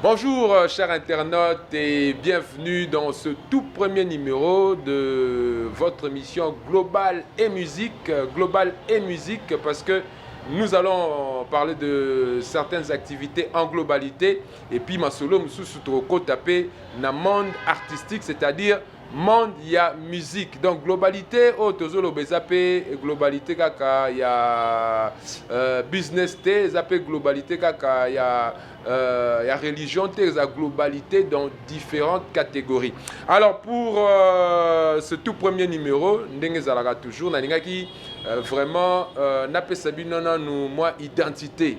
Bonjour chers internautes et bienvenue dans ce tout premier numéro de votre émission Global et Musique. Global et Musique parce que nous allons parler de certaines activités en globalité et puis ma solo me sous tapé dans le monde artistique, c'est-à-dire monde il y a musique. Donc globalité au tozolo bezapé globalité kaka il y a business té zapé globalité kaka il y a religion té la globalité dans différentes catégories. Alors pour ce tout premier numéro ndenge zalaka toujours na ningaki vraiment napé sabinona nous moi identité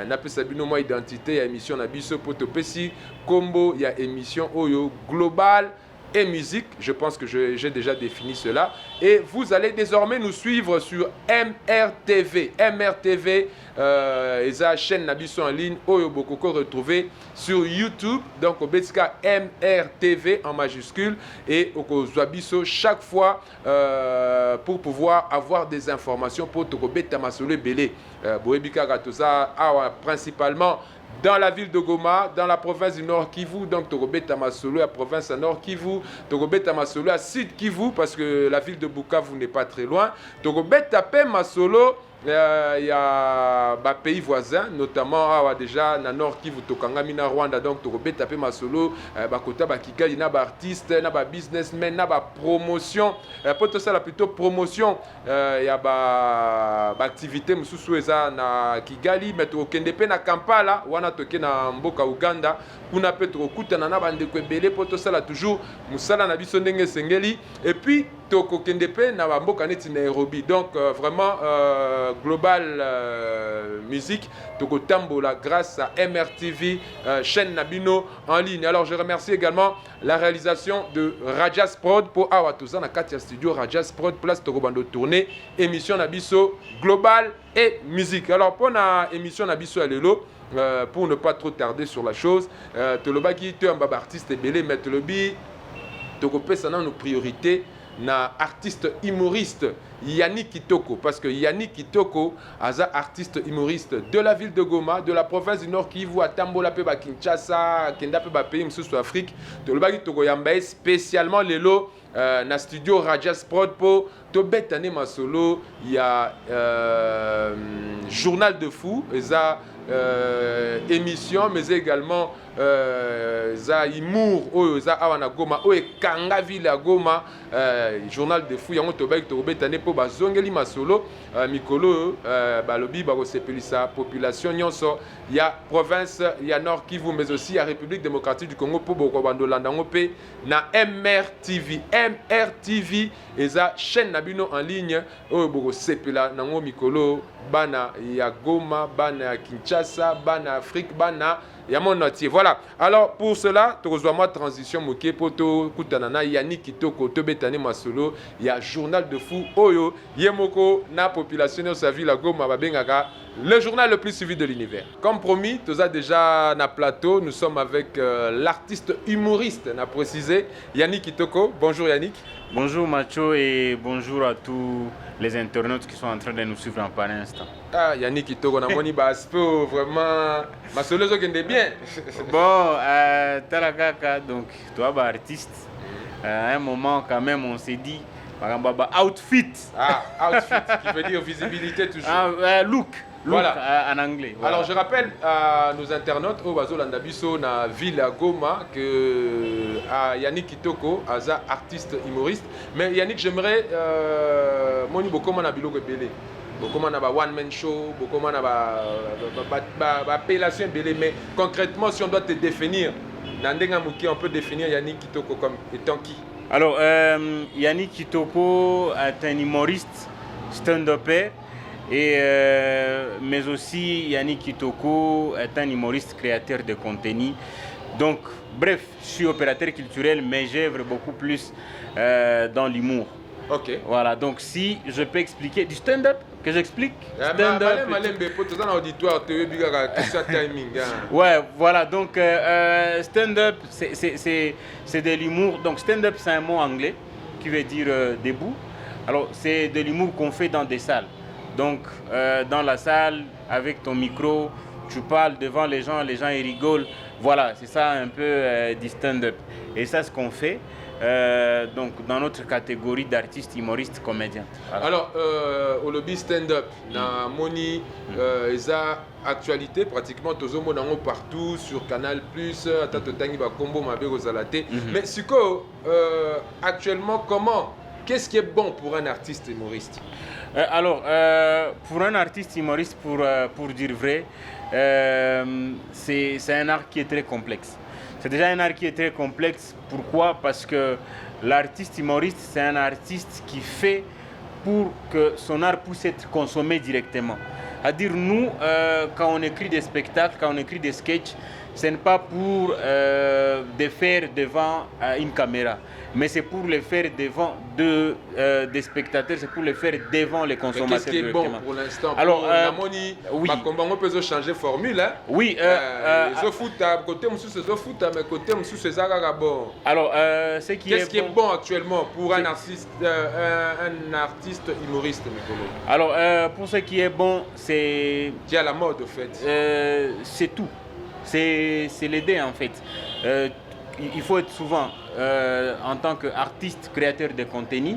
napesa bino moi identité ya émission na biso poto pesi combo ya émission oyo global et musique. Je pense que j'ai déjà défini cela. Et vous allez désormais nous suivre sur MRTV. MRTV, la chaîne Nabiso en ligne, Oyo Bokoko retrouvé sur YouTube. Donc, au Betska MRTV en majuscule. Et au Zwabiso chaque fois pour pouvoir avoir des informations pour Tokobeta Masole Belé. Boebika Gatoza, principalement dans la ville de Goma, dans la province du Nord Kivu, donc Togobé Tamasolo, la province à Nord Kivu, Togobé Tamasolo, à Sud Kivu, parce que la ville de Bukavu n'est pas très loin. Togobé Tapé Masolo, il y a des pays voisins, notamment déjà dans Nord Kivu, Tokangamina, Rwanda, donc Togobé Tapé Masolo, Bakota Bakika, il y a des artistes, il y a des businessmen, il y a des promotions, pour tout ça, plutôt promotion, il y a des activités, Moussououeza, na Kigali, mais Tokendepe na Kampala, wana toke na mboka Uganda, kuna pe tokutana na bandeko ebele pour tout ça toujours musala na biso ndenge sengeli et puis tokokendepe na mboka neti Nairobi. Donc vraiment global musique tokotambola grâce à MRTV chaîne Nabino en ligne. Alors je remercie également la réalisation de Rajas Prod pour Awatoza na Katia Studio Rajas Prod place Tokobando tournée émission Nabiso global et musique. Alors pour la émission Nabiso Alelo pour ne pas trop tarder sur la chose, Toloba qui est un artiste belé, mais Tolobi, Tokopé, ça n'a nos priorités. Na artiste humoriste Yannick Kitoko, parce que Yannick Kitoko est un artiste humoriste de la ville de Goma, de la province du Nord Kivu, à Tambola Peba Kinshasa, Kenda Peba Pays, Moussou Afrique. Toloba Kitoko Yambaye spécialement Lelo na studio Rajas Prod pour Tobetane Masolo. Il y a Journal de Fou, émission, mais également za Imour oza awana Goma o ekanga ville ya Goma journal de fou yango tobaki tobetane po bazongeli masolo mikolo balobi bakosepelisa population nyonso ya province ya Nord Kivu mais aussi ya République démocratique du Congo po boko bandolanda ngo pe na MRTV. MRTV eza chaîne na bino en ligne oyo bokosepela nango mikolo bana ya Goma, bana ya Kinshasa, bana Afrique, bana ya mon entier. Voilà. Alors pour cela, tu reçois moi transition moké poto kutanana Yannick Kitoko tobetane masolo, il y a journal de fou oyo yemoko na population de sa ville la Goma babengaka le journal le plus suivi de l'univers. Comme promis, tu as déjà na plateau, nous sommes avec l'artiste humoriste, n'a précisé Yannick Kitoko. Bonjour Yannick. Bonjour Macho et bonjour à tous les internautes qui sont en train de nous suivre en par instant. Ah, Yannick Kitoko, on a moni baspo vraiment. Ma solo qui est bien. Bon, Tarakaka, donc toi, artiste, à un moment quand même, on s'est dit, outfit. Ah, outfit, qui veut dire visibilité toujours. Look. Voilà. En anglais. Voilà. Alors je rappelle à nos internautes au Bazo Landabiso na ville à Goma que Yannick Kitoko est un artiste humoriste. Mais Yannick, j'aimerais moni bokoma na biloko belé. Bokoma na ba one man show, bokoma na ba appellation belé. Mais concrètement, si on doit te définir, Nandenga Mouki, on peut définir Yannick Kitoko comme étant qui? Alors Yannick Kitoko est un humoriste stand-upper. Mais aussi Yannick Kitoko est un humoriste créateur de contenu. Donc, bref, je suis opérateur culturel, mais j'œuvre beaucoup plus dans l'humour. Ok. Voilà, donc si je peux expliquer du stand-up, que j'explique. Ouais, voilà, donc stand-up, c'est de l'humour. Donc stand-up, c'est un mot anglais qui veut dire debout. Alors, c'est de l'humour qu'on fait dans des salles. Donc, dans la salle, avec ton micro, tu parles devant les gens ils rigolent. Voilà, c'est ça un peu du stand-up. Et ça, ce qu'on fait donc dans notre catégorie d'artistes, humoristes, comédiens. Voilà. Alors, au lobby stand-up, na moni, eza actualité pratiquement tozo monango partout sur Canal+, ata totangi ba combo mabe kozalate. Mais siko, actuellement, comment? Qu'est-ce qui est bon pour un artiste humoriste? Alors, pour un artiste humoriste, pour dire vrai, c'est un art qui est très complexe. C'est déjà un art qui est très complexe. Pourquoi? Parce que l'artiste humoriste, c'est un artiste qui fait pour que son art puisse être consommé directement. C'est-à-dire, nous, quand on écrit des spectacles, quand on écrit des sketchs, ce n'est pas pour les faire devant une caméra, mais c'est pour les faire devant des spectateurs, c'est pour les faire devant les consommateurs. Qu'est-ce qui est bon pour l'instant? Alors, oui. On peut changer formule. Hein? Oui. Côté mais côté bon. Alors, qu'est-ce qui est bon actuellement pour un artiste humoriste, Mikolo? Alors, pour ce qui est bon, c'est... Qui est à la mode, en fait. C'est tout. C'est l'aider, en fait. Il faut être souvent en tant qu'artiste créateur de contenu,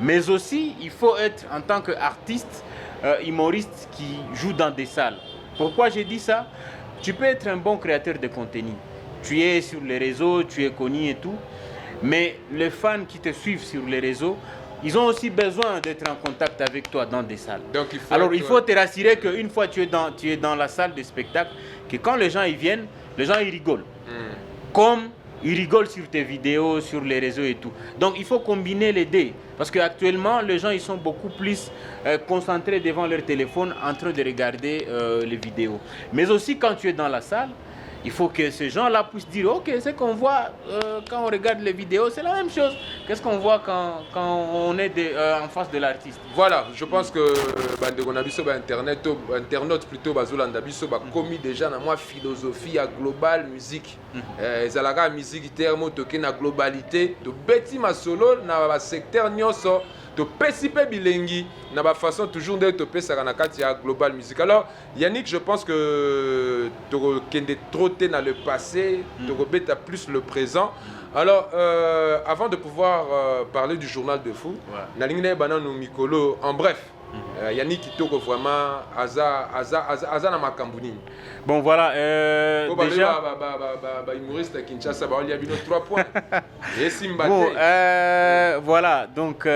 mais aussi il faut être en tant qu'artiste humoriste qui joue dans des salles. Pourquoi j'ai dit ça? Tu peux être un bon créateur de contenu. Tu es sur les réseaux, tu es connu et tout, mais les fans qui te suivent sur les réseaux, ils ont aussi besoin d'être en contact avec toi dans des salles. Donc, il faut te rassurer qu'une fois tu es dans la salle de spectacle, que quand les gens y viennent, les gens ils rigolent. Comme ils rigolent sur tes vidéos, sur les réseaux et tout. Donc il faut combiner les deux. Parce qu'actuellement, les gens ils sont beaucoup plus concentrés devant leur téléphone en train de regarder les vidéos. Mais aussi quand tu es dans la salle, il faut que ces gens-là puissent dire ok, ce qu'on voit quand on regarde les vidéos, c'est la même chose. Qu'est-ce qu'on voit quand on est en face de l'artiste? Voilà, je pense que internautes plutôt commis déjà dans moi philosophie à global musique. Zalaga musique termo toke na globalité, to beti masolo na secteur nyonso. To pesipe bilengi na ba façon toujours de to pesa na kati ya global musique. Alors Yannick, je pense que tu kende trotter dans le passé, tu rebeta plus le présent. Alors avant de pouvoir parler du journal de fou, na lingine banano mikolo en bref. Yannick Kitoko vraiment aza na makambuni. Bon voilà, déjà humoriste Kinshasa ba oli abino 3 points. Et Simbate. Bon voilà, donc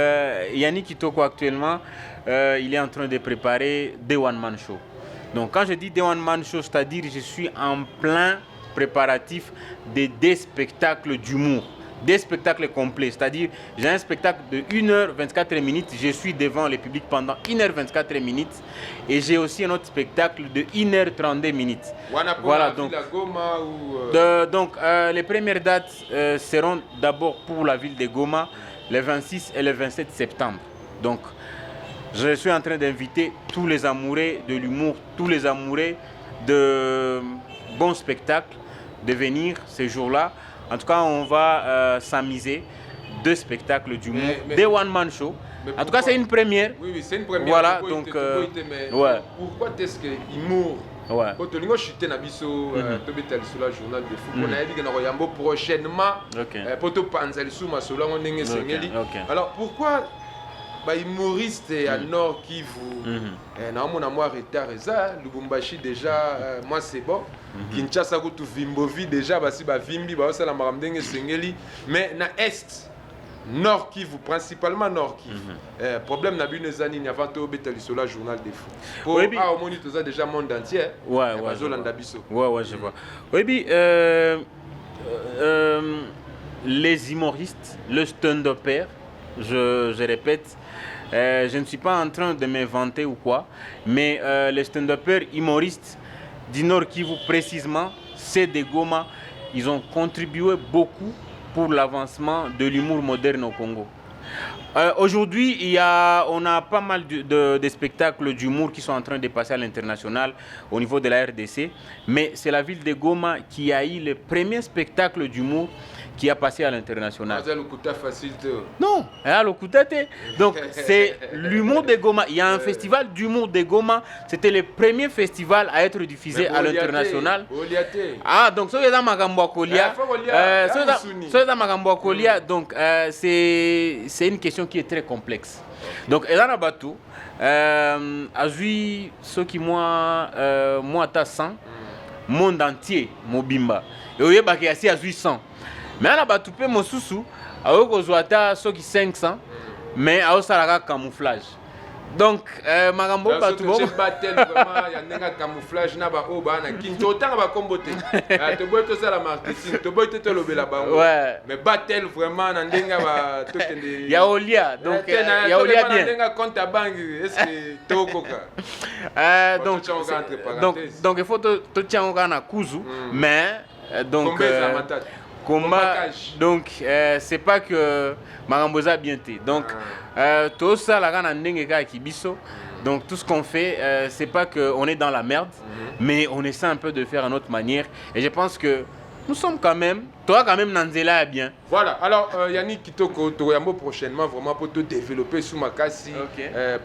Yannick Kitoko actuellement il est en train de préparer The One Man Show. Donc quand je dis The One Man Show, c'est-à-dire je suis en plein préparatif des spectacles d'humour. Des spectacles complets, c'est-à-dire j'ai un spectacle de 1h24 minutes, je suis devant le public pendant 1h24 minutes et j'ai aussi un autre spectacle de 1h32 minutes. Voilà, donc les premières dates seront d'abord pour la ville de Goma, le 26 et le 27 septembre. Donc je suis en train d'inviter tous les amoureux de l'humour, tous les amoureux de bons spectacles de venir ces jours-là. En tout cas, on va s'amuser 2 spectacles d'humour, des one-man show. En tout cas, c'est une première. Oui, c'est une première. Voilà, donc... ouais. Pourquoi est-ce que l'humour... Ouais. Quand tu as chuté dans le journal de foot, on a dit que prochainement, pour te penser sur ma sola, on est alors pourquoi humoriste à Nord Kivu, on a moi retard Lubumbashi déjà, moi c'est bon. Kinshasa ko tu Vimbovi déjà basi ba Vimbi ba osala maramdenge sengeli, mais na est Nord Kivu principalement Nord Kivu. Problème na binezani ni avant to betali sur la journal des fous. Pour au moni to ça déjà monde entier. Ouais, je vois. Oui, les humoristes, le stand-upper, je répète, je ne suis pas en train de m'inventer ou quoi, mais les stand-uppers humoristes du Nord Kivu précisément, c'est des Goma, ils ont contribué beaucoup pour l'avancement de l'humour moderne au Congo. Aujourd'hui, on a pas mal de spectacles d'humour qui sont en train de passer à l'international au niveau de la RDC, mais c'est la ville de Goma qui a eu le premier spectacle d'humour qui a passé à l'international. Facile. Non, donc c'est l'humour de Goma. Il y a un festival d'humour de Goma. C'était le premier festival à être diffusé à l'international. Ah, donc ça dans Magambo Kolia. Donc c'est une question qui est très complexe. Donc Elana Batou, Azui, ceux qui moi t'as 100, monde entier, Mobimba. Et oui, bah qui a 100. Mais on a battu mon sous-sous, alors qu'on a ceux qui 500, mais à Osaka camouflage. Donc, Magambo battu bon. Je battle vraiment, il y a un camouflage na ba oba na kin autant ba comboter. Tu bois tout ça la marketing, tu bois tout le bela ba. Ouais. Mais battle vraiment na ndenga ba tout des. Il y a Olia, donc il y a Olia bien. Ndenga compte à banque, est-ce que tokoka. Donc il faut te tiens na kuzu, mais donc combat, donc c'est pas que Marambosa a bien été. Donc tout ça la gana ndengeka kibiso. Donc tout ce qu'on fait, c'est pas qu'on est dans la merde, mais on essaie un peu de faire à notre manière. Et je pense que nous sommes quand même, toi quand même Nanzela bien. Voilà, alors Yannick Kitoko, Toyambo prochainement vraiment pour te développer sous ma casse,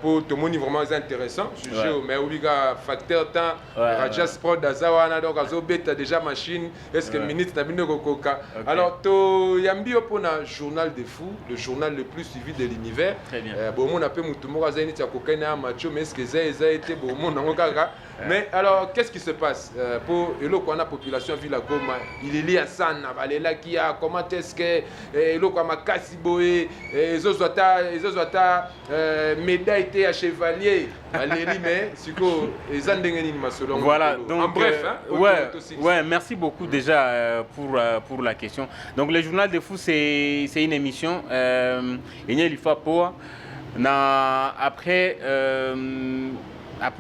pour te montrer vraiment intéressant. Sujet, mais obliga facteur temps, Rajas Pro d'Azawana, donc Azobet a déjà machine, est-ce que minute n'a bien koka. Alors Toyambi pour un journal de fou, le journal le plus suivi de l'univers. Très bien. Bon, on a peu Moutoumora Zaini Tiakokaina Macho, mais est-ce que ça a été bon mon mais alors qu'est-ce qui se passe pour la population Villa Goma, il est lié à ça, là qui a comment est-ce que Makasiboé, les autres médaille était à chevalier, mais voilà, donc en bref, ouais, merci beaucoup déjà pour la question. Donc le journal de fou c'est une émission il faut pas après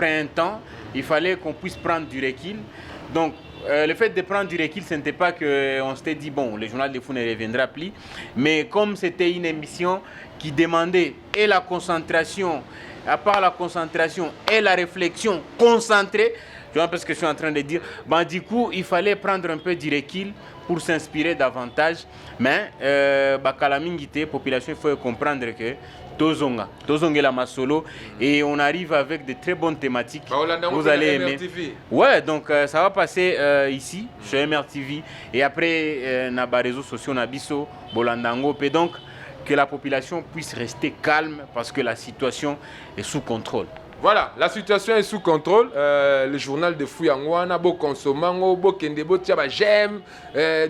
un temps, il fallait qu'on puisse prendre du recul. Donc, le fait de prendre du recul, ce n'était pas qu'on s'était dit, bon, le journal de fou ne reviendra plus. Mais comme c'était une émission qui demandait et la concentration, à part la concentration et la réflexion concentrée, tu vois un peu ce que je suis en train de dire, ben, du coup, il fallait prendre un peu du recul pour s'inspirer davantage. Mais, la population, il faut comprendre que Tozonga la Masolo et on arrive avec de très bonnes thématiques. Vous allez aimer. Ouais, donc ça va passer ici sur MRTV et après na ba réseaux sociaux na biso Bolandango et donc que la population puisse rester calme parce que la situation est sous contrôle. Voilà, la situation est sous contrôle. Le journal de Fuyangwana, beau consommango, beau kende, beau tiaba j'aime.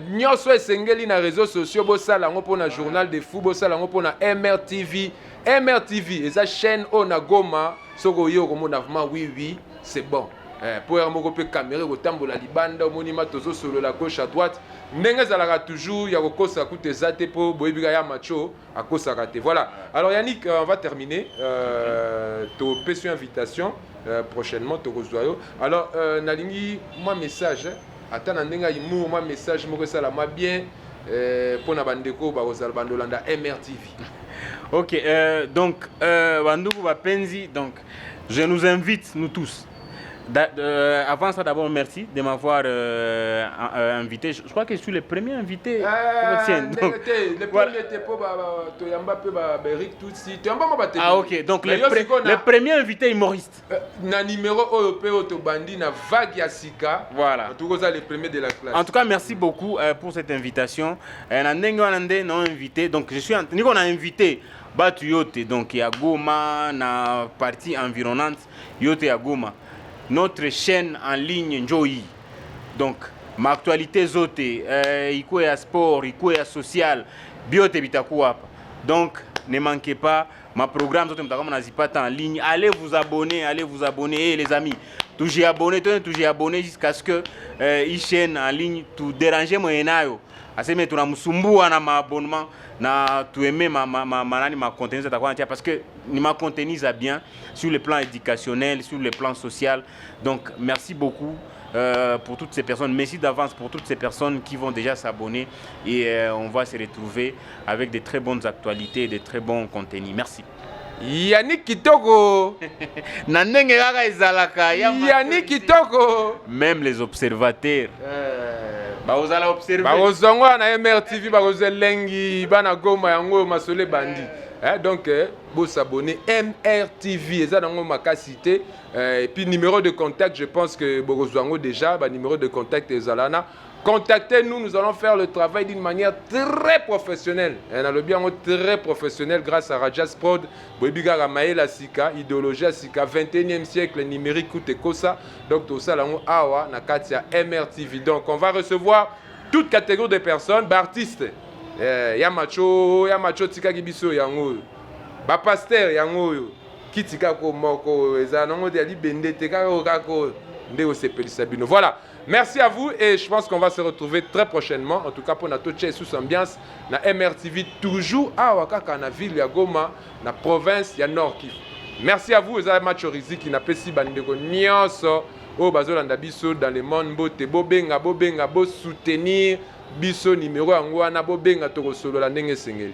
Nyoso esengeli na réseaux sociaux, beau salango pour na journal de fou, beau salango pour na MRTV. MRTV, et sa chaîne on a Goma, soko yo comme on a vraiment oui, c'est bon. Pour un peu caméra, au tambour la libanda, au monument tozo sur la gauche à droite. Nenga zalaka toujours, ya ko sa koute zate po boyibiga ya macho à cause raté. Voilà. Alors Yannick, on va terminer. To pésu invitation prochainement to rezoyo. Alors nalingi moi message, attends nenga imu moi message mo ça la ma bien pour na bandeko ba ozal bandolanda MRTV. Ok, donc Bandoukou Bapenzi, donc je nous invite nous tous. Avant ça, d'abord, merci de m'avoir invité. Je crois que je suis le premier invité. Le premier était pour Toyamba Berik Tutsi. Ah ok, donc le premier invité humoriste. Na numéro européen Bandi na vague Yassika. Voilà. En tout cas, le premier de la classe. En tout cas, merci beaucoup pour cette invitation. Nandengo non invité. Donc je suis nous on a invité Batu Yote, donc il y a Goma, na partie environnante Yote à Goma. Notre chaîne en ligne Njoyi. Donc, ma actualité zote, iko ya sport, iko ya social, biote bitakuwa. Donc, ne manquez pas ma programme zote mtakama nazipata en ligne. Allez vous abonner, et les amis. Toujours abonné jusqu'à ce que une chaîne en ligne tout déranger moyenayo. Aseme tunamsumbua na abonnement na tu aimer ma contenu parce que ma contenu ça bien sur le plan éducationnel, sur le plan social. Donc merci beaucoup pour toutes ces personnes. Merci d'avance pour toutes ces personnes qui vont déjà s'abonner et on va se retrouver avec de très bonnes actualités et de très bons contenus. Merci. Yannick Kitoko. Yannick Kitoko. Même les observateurs. Baozala observer. Baozongo na MRTV baozelengi bana goma yango masole bandi. Donc vous s'abonner MRTV ça dans makasité et puis numéro de contact je pense que bozongo déjà numéro de contact ezalana. Contactez-nous, nous allons faire le travail d'une manière très professionnelle. On a le bien très professionnel grâce à Rajas Prod, Boebiga Ramaela Sika, idéologie Sika, 21e siècle, numérique coûte ça. Donc tout ça, là, awa, nakatia MRTV. Donc on va recevoir toute catégorie de personnes, artistes. Yamacho, tika gibiso yango. Ba pasteur yango. Kitika ko moko, ezanongo de ali bende teka ko ndeko sepeli sabino. Voilà. Merci à vous et je pense qu'on va se retrouver très prochainement. En tout cas, pour notre sous ambiance, na MRTV toujours à Wakaka, na ville ya Goma, na province ya Nord Kivu. Merci à vous, Eza Machorizi qui n'a pas si bandeko nyonso au bazolanda biso dans le monde bote bobenga bo soutenir biso numéro yango wana bobenga to solo la ndenge sengeli.